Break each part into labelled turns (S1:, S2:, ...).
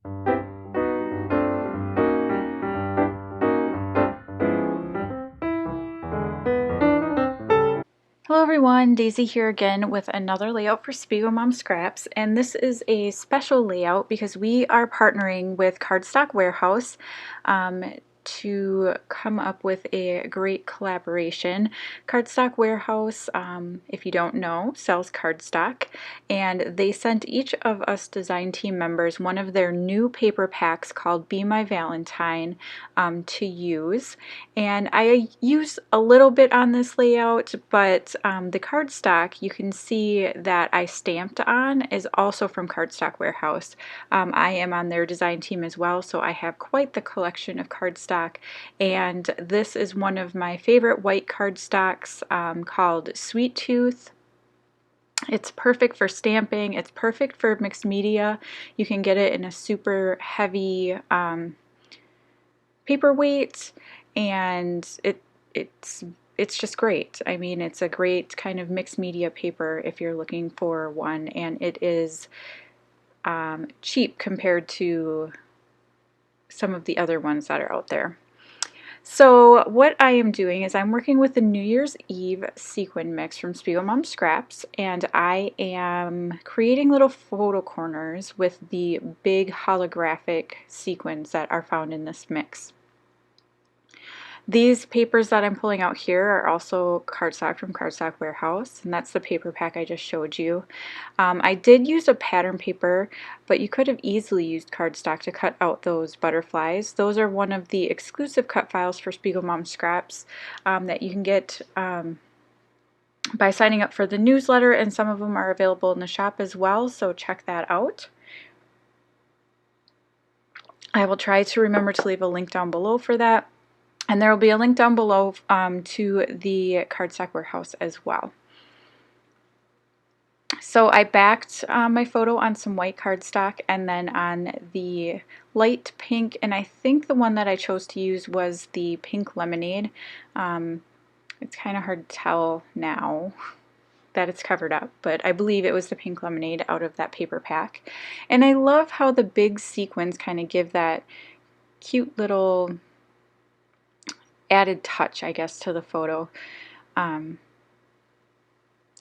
S1: Hello everyone, Daisy here again with another layout for SpiegelMom Scraps, and this is a special layout because we are partnering with Cardstock Warehouse to come up with a great collaboration. Cardstock Warehouse, if you don't know, sells cardstock, and they sent each of us design team members one of their new paper packs called Be My Valentine to use. And I use a little bit on this layout, but the cardstock you can see that I stamped on is also from Cardstock Warehouse. I am on their design team as well, so I have quite the collection of cardstock, and this is one of my favorite white cardstocks called Sweet Tooth. It's perfect for stamping, it's perfect for mixed media. You can get it in a super heavy paperweight, and it's just great. I mean, it's a great kind of mixed media paper if you're looking for one, and it is cheap compared to some of the other ones that are out there. So what I am doing is I'm working with the New Year's Eve sequin mix from SpiegelMom Scraps, and I am creating little photo corners with the big holographic sequins that are found in this mix. These papers that I'm pulling out here are also cardstock from Cardstock Warehouse, and that's the paper pack I just showed you. I did use a pattern paper, but you could have easily used cardstock to cut out those butterflies. Those are one of the exclusive cut files for SpiegelMom Scraps that you can get by signing up for the newsletter, and some of them are available in the shop as well, so check that out. I will try to remember to leave a link down below for that. And there will be a link down below to the Cardstock Warehouse as well. So I backed my photo on some white cardstock and then on the light pink, and I think the one that I chose to use was the pink lemonade. It's kind of hard to tell now that it's covered up, but I believe it was the pink lemonade out of that paper pack. And I love how the big sequins kind of give that cute little added touch, I guess, to the photo.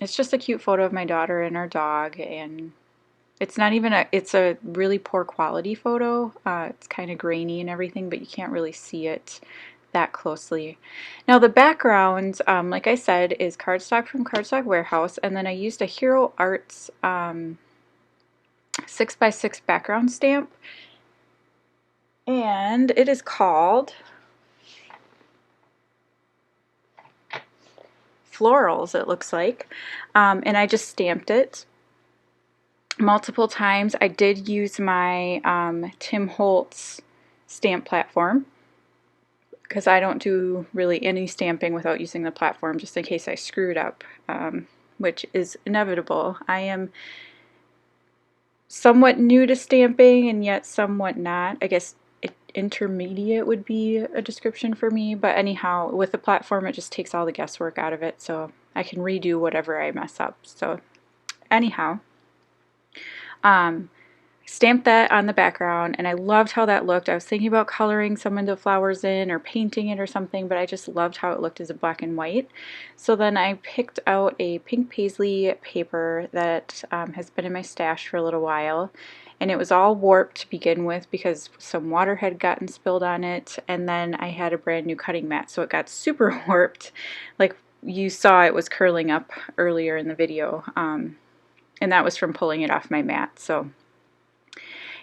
S1: It's just a cute photo of my daughter and our dog, and it's not even it's a really poor quality photo. It's kind of grainy and everything, but you can't really see it that closely. Now the background, like I said, is cardstock from Cardstock Warehouse, and then I used a Hero Arts 6x6 background stamp, and it is called Florals, it looks like, and I just stamped it multiple times. I did use my Tim Holtz stamp platform because I don't do really any stamping without using the platform, just in case I screw it up, which is inevitable. I am somewhat new to stamping and yet somewhat not. I guess intermediate would be a description for me, but anyhow, with the platform it just takes all the guesswork out of it, so I can redo whatever I mess up. So anyhow, stamped that on the background, and I loved how that looked. I was thinking about coloring some of the flowers in or painting it or something, but I just loved how it looked as a black and white. So then I picked out a pink paisley paper that has been in my stash for a little while, and it was all warped to begin with because some water had gotten spilled on it, and then I had a brand new cutting mat, so it got super warped. Like you saw, it was curling up earlier in the video, and that was from pulling it off my mat. So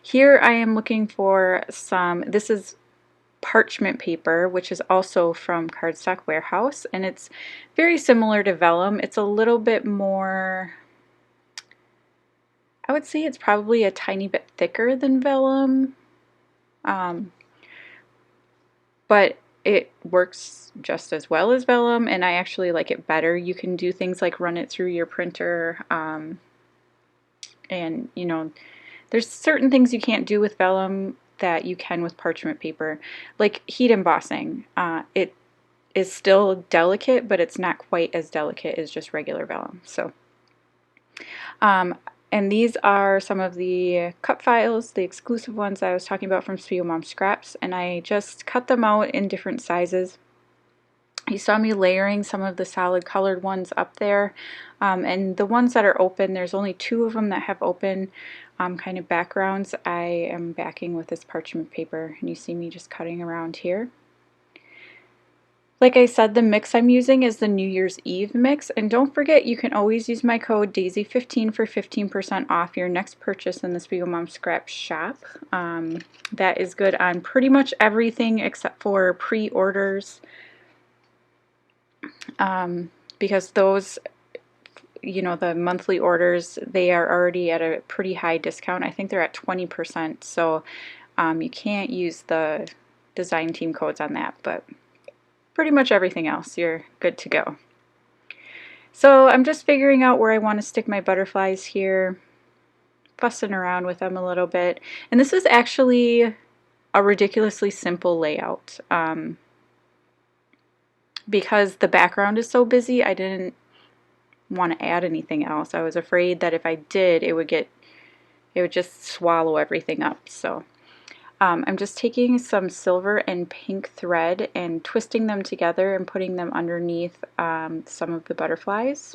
S1: here I am looking for some, this is parchment paper, which is also from Cardstock Warehouse, and it's very similar to vellum. It's a little bit more, I would say it's probably a tiny bit thicker than vellum, but it works just as well as vellum, and I actually like it better. You can do things like run it through your printer, and you know, there's certain things you can't do with vellum that you can with parchment paper, like heat embossing. It is still delicate, but it's not quite as delicate as just regular vellum. So And these are some of the cut files, the exclusive ones I was talking about from SpiegelMom Scraps, and I just cut them out in different sizes. You saw me layering some of the solid colored ones up there, and the ones that are open, there's only 2 of them that have open kind of backgrounds. I am backing with this parchment paper, and you see me just cutting around here. Like I said, the mix I'm using is the New Year's Eve mix, and don't forget you can always use my code DAISY15 for 15% off your next purchase in the SpiegelMom Scraps shop. That is good on pretty much everything except for pre-orders, because those, you know, the monthly orders, they are already at a pretty high discount. I think they're at 20%, so you can't use the design team codes on that, but pretty much everything else, you're good to go. So I'm just figuring out where I want to stick my butterflies here, fussing around with them a little bit. And this is actually a ridiculously simple layout. Because the background is so busy, I didn't want to add anything else. I was afraid that if I did, it would just swallow everything up. So I'm just taking some silver and pink thread and twisting them together and putting them underneath some of the butterflies.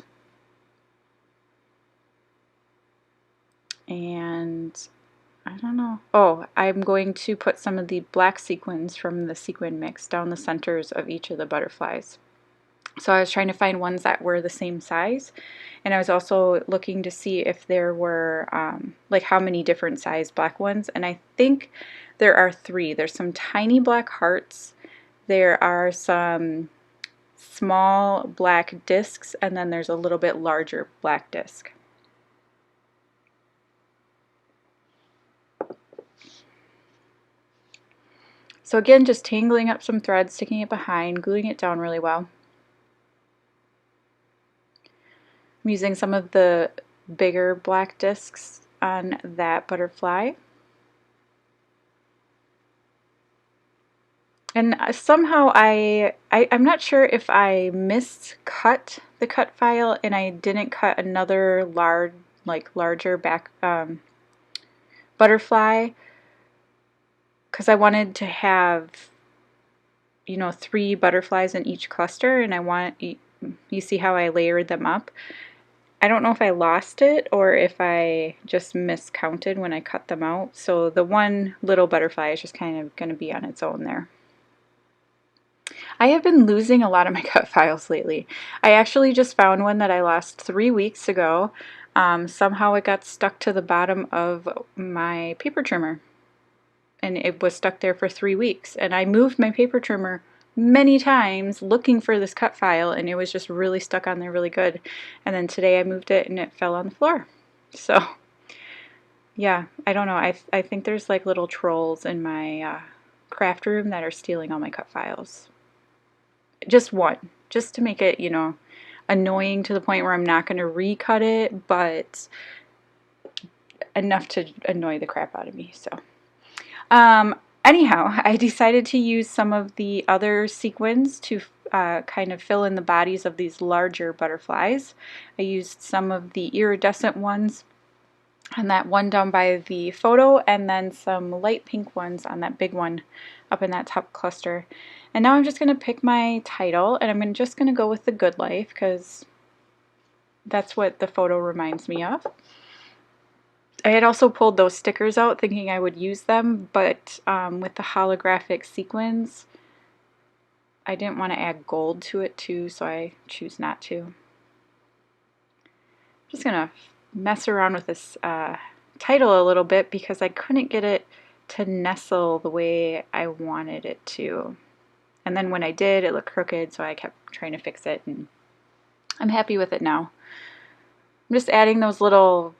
S1: And I don't know. Oh, I'm going to put some of the black sequins from the sequin mix down the centers of each of the butterflies. So I was trying to find ones that were the same size, and I was also looking to see if there were like how many different size black ones, and I think there are 3. There's some tiny black hearts, there are some small black discs, and then there's a little bit larger black disc. So again, just tangling up some thread, sticking it behind, gluing it down really well. I'm using some of the bigger black discs on that butterfly. And somehow I'm not sure if I miscut the cut file and I didn't cut another larger back butterfly, because I wanted to have, you know, 3 butterflies in each cluster, and I want, you see how I layered them up. I don't know if I lost it or if I just miscounted when I cut them out. So the one little butterfly is just kind of going to be on its own there. I have been losing a lot of my cut files lately. I actually just found one that I lost 3 weeks ago. Somehow it got stuck to the bottom of my paper trimmer, and it was stuck there for 3 weeks. And I moved my paper trimmer many times looking for this cut file, and it was just really stuck on there really good. And then today I moved it and it fell on the floor. So yeah, I don't know. I think there's like little trolls in my craft room that are stealing all my cut files. Just one, just to make it, you know, annoying to the point where I'm not going to recut it, but enough to annoy the crap out of me. So anyhow, I decided to use some of the other sequins to kind of fill in the bodies of these larger butterflies. I used some of the iridescent ones on that one down by the photo, and then some light pink ones on that big one up in that top cluster. And now I'm just going to pick my title, and I'm just going to go with the Good Life because that's what the photo reminds me of. I had also pulled those stickers out thinking I would use them, but with the holographic sequins, I didn't want to add gold to it too, so I choose not to. I'm just going to mess around with this title a little bit because I couldn't get it to nestle the way I wanted it to. And then when I did, it looked crooked, so I kept trying to fix it, and I'm happy with it now. I'm just adding those little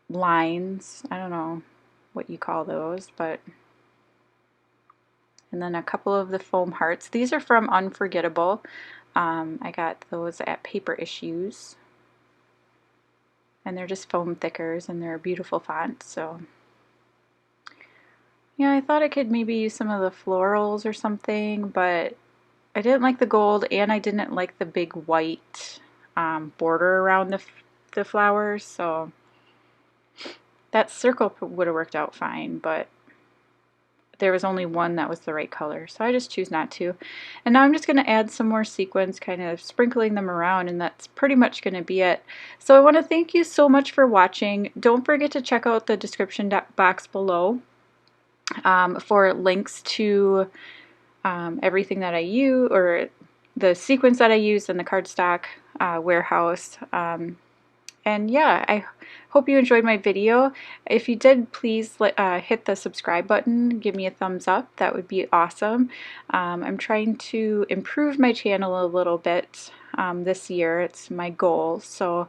S1: lines. I don't know what you call those, but... And then a couple of the foam hearts. These are from Unforgettable. I got those at Paper Issues. And they're just foam thickers, and they're a beautiful font, so... Yeah, I thought I could maybe use some of the florals or something, but I didn't like the gold, and I didn't like the big white border around the flowers, so That circle would have worked out fine, but there was only one that was the right color, so I just choose not to. And now I'm just going to add some more sequins, kind of sprinkling them around, and that's pretty much going to be it. So I want to thank you so much for watching. Don't forget to check out the description box below for links to everything that I use, or the sequins that I used in the cardstock warehouse. And yeah, I hope you enjoyed my video. If you did, please hit the subscribe button, give me a thumbs up. That would be awesome. I'm trying to improve my channel a little bit this year. It's my goal. So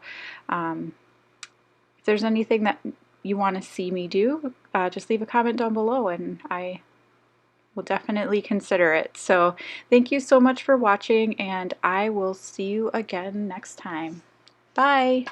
S1: if there's anything that you want to see me do, just leave a comment down below and I will definitely consider it. So thank you so much for watching, and I will see you again next time. Bye!